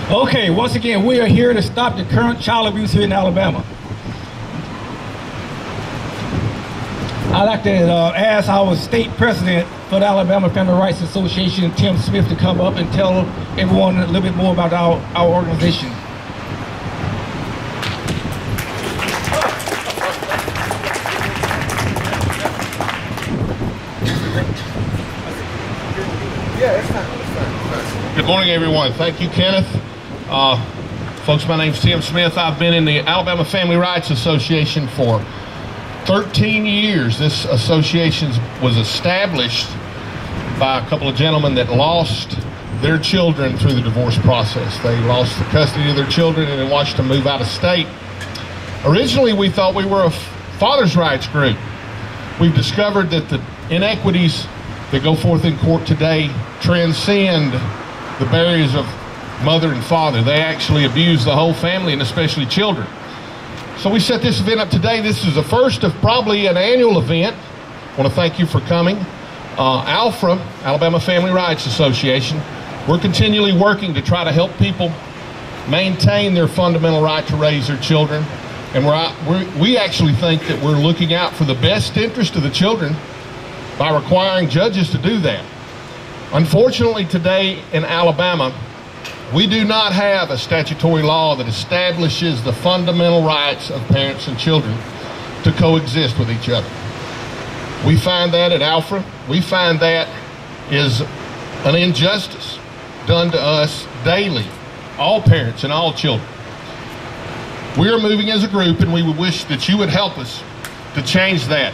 Okay, once again, we are here to stop the current child abuse here in Alabama. I'd like to ask our state president for the Alabama Family Rights Association, Tim Smith, to come up and tell everyone a little bit more about our organization. Good morning, everyone. Thank you, Kenneth. Folks, my name's Tim Smith. I've been in the Alabama Family Rights Association for 13 years. This association was established by a couple of gentlemen that lost their children through the divorce process. They lost the custody of their children and then watched them move out of state. Originally, we thought we were a father's rights group. We've discovered that the inequities that go forth in court today transcend the barriers of mother and father. They actually abuse the whole family and especially children. So we set this event up today. This is the first of probably an annual event. I want to thank you for coming. ALFRA, Alabama Family Rights Association, we're continually working to try to help people maintain their fundamental right to raise their children. And we actually think that we're looking out for the best interest of the children by requiring judges to do that. Unfortunately, today in Alabama, we do not have a statutory law that establishes the fundamental rights of parents and children to coexist with each other. We find that at ALFRA. We find that is an injustice done to us daily, all parents and all children. We are moving as a group, and we would wish that you would help us to change that.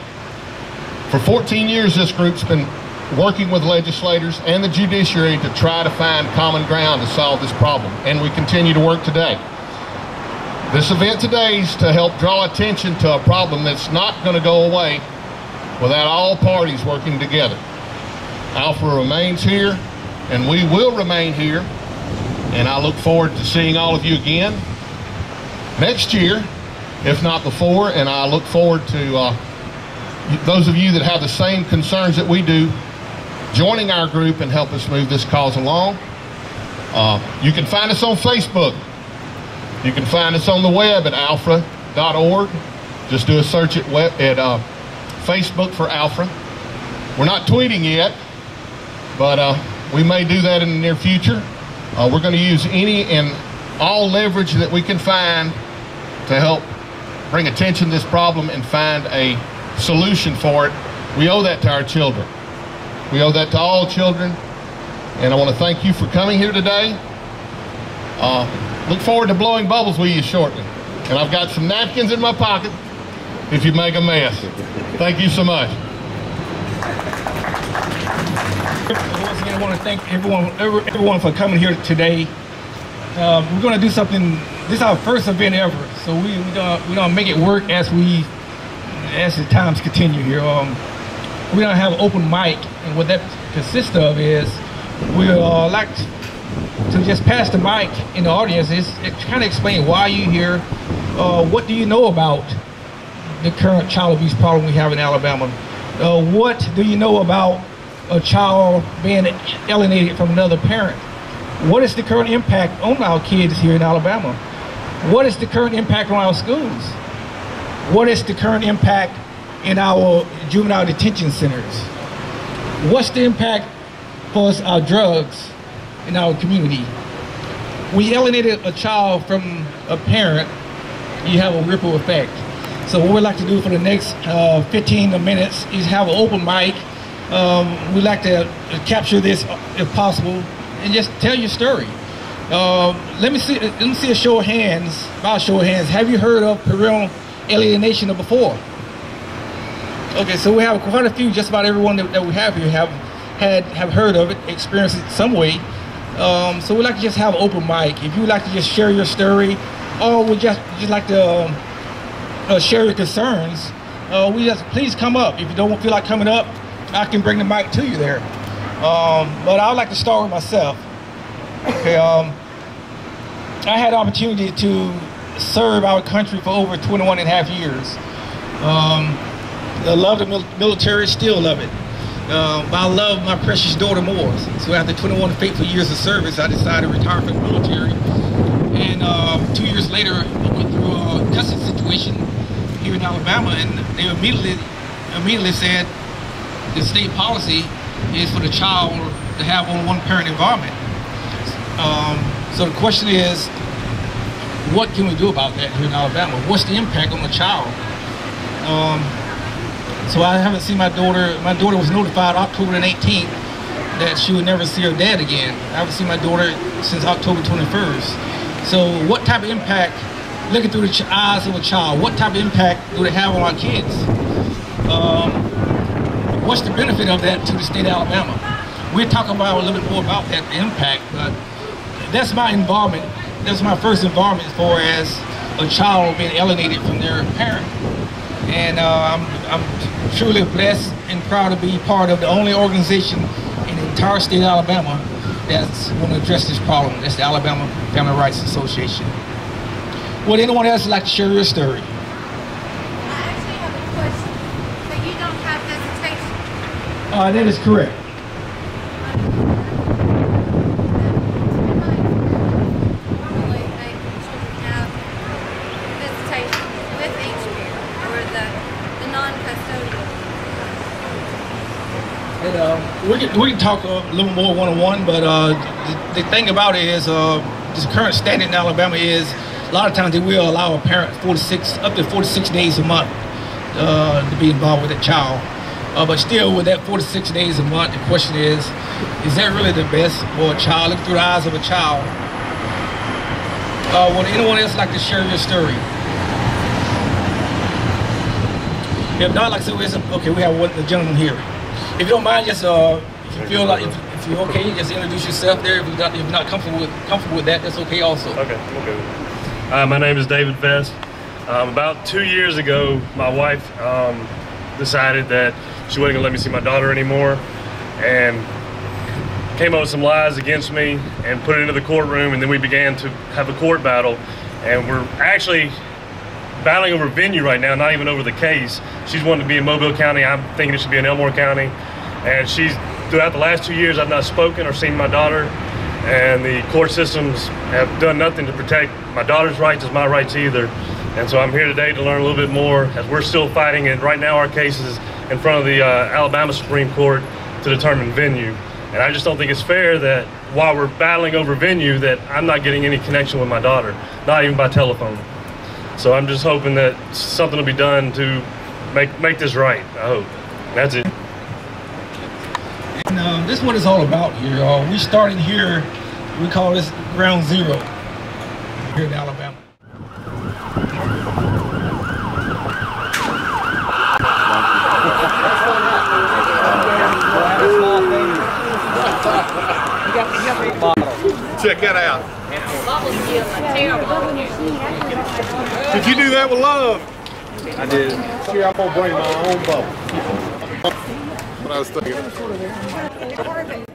For 14 years, this group's been working with legislators and the judiciary to try to find common ground to solve this problem, and we continue to work today. This event today is to help draw attention to a problem that's not going to go away without all parties working together. ALFRA remains here, and we will remain here, and I look forward to seeing all of you again next year, if not before, and I look forward to those of you that have the same concerns that we do joining our group and help us move this cause along. You can find us on Facebook. You can find us on the web at alfra.org. Just do a search at Facebook for ALFRA. We're not tweeting yet, but we may do that in the near future. We're going to use any and all leverage that we can find to help bring attention to this problem and find a solution for it. We owe that to our children. We owe that to all children, and I want to thank you for coming here today. Look forward to blowing bubbles with you shortly. And I've got some napkins in my pocket if you make a mess. Thank you so much. Once again, I want to thank everyone for coming here today. We're going to do something. This is our first event ever, so we're gonna make it work as the times continue here. We're gonna have an open mic, and what that consists of is we'll like to just pass the mic in the audience. It kind of explain why you're here. What do you know about the current child abuse problem we have in Alabama? What do you know about a child being alienated from another parent? What is the current impact on our kids here in Alabama? What is the current impact on our schools? What is the current impact in our juvenile detention centers? What's the impact for our drugs in our community? We alienated a child from a parent, you have a ripple effect. So what we'd like to do for the next 15 minutes is have an open mic. We'd like to capture this if possible and just tell your story. Let me see a show of hands. By a show of hands, have you heard of parental alienation before? Okay, so we have quite a few. Just about everyone that we have here have heard of it, experienced it some way. So we'd like to just have an open mic. If you'd like to just share your story, or would just like to share your concerns, please come up. If you don't feel like coming up, I can bring the mic to you there. But I'd like to start with myself. Okay, I had the opportunity to serve our country for over 21 and a half years. I love the military, still love it. But I love my precious daughter more. So after 21 faithful years of service, I decided to retire from the military. And 2 years later, I went through a custody situation here in Alabama, and they immediately said the state policy is for the child to have only one parent environment. So the question is, what can we do about that here in Alabama? What's the impact on the child? So I haven't seen my daughter. My daughter was notified October 18th that she would never see her dad again. I haven't seen my daughter since October 21st. So what type of impact, looking through the eyes of a child, what type of impact do they have on our kids? What's the benefit of that to the state of Alabama? We'll talk about a little bit more about that, the impact, but that's my involvement. That's my first involvement as far as a child being alienated from their parent. And I'm truly blessed and proud to be part of the only organization in the entire state of Alabama that's going to address this problem. That's the Alabama Family Rights Association. Would anyone else like to share your story? I actually have a question. So you don't have visitation? That is correct. Normally, children have visitation with each parent, or the non-custodial. And, we can talk a little more one-on-one, but the thing about it is this current standard in Alabama is a lot of times they will allow a parent up to 46 days a month to be involved with a child. But still, with that 46 days a month, the question is that really the best for a child? Look through the eyes of a child. Would anyone else like to share your story? If not, like I said, okay, we have the gentleman here. If you don't mind, just if you feel like if you're okay, just introduce yourself there. If you're not comfortable with that, that's okay also. Okay, okay. My name is David Vest. About 2 years ago, my wife decided that she wasn't gonna let me see my daughter anymore, and came up with some lies against me and put it into the courtroom, and then we began to have a court battle, and we're actually battling over venue right now, not even over the case. She's wanting to be in Mobile County. I'm thinking it should be in Elmore County. And throughout the last 2 years, I've not spoken or seen my daughter. And the court systems have done nothing to protect my daughter's rights as my rights either. And so I'm here today to learn a little bit more, as we're still fighting. And right now our case is in front of the Alabama Supreme Court to determine venue. And I just don't think it's fair that while we're battling over venue, that I'm not getting any connection with my daughter, not even by telephone. So I'm just hoping that something will be done to make this right, I hope. That's it. And this is what it's all about here. We started here, we call this ground zero here in Alabama. Check that out. Did you do that with love? I did. Here, I'm gonna bring my own bubble. What I was thinking.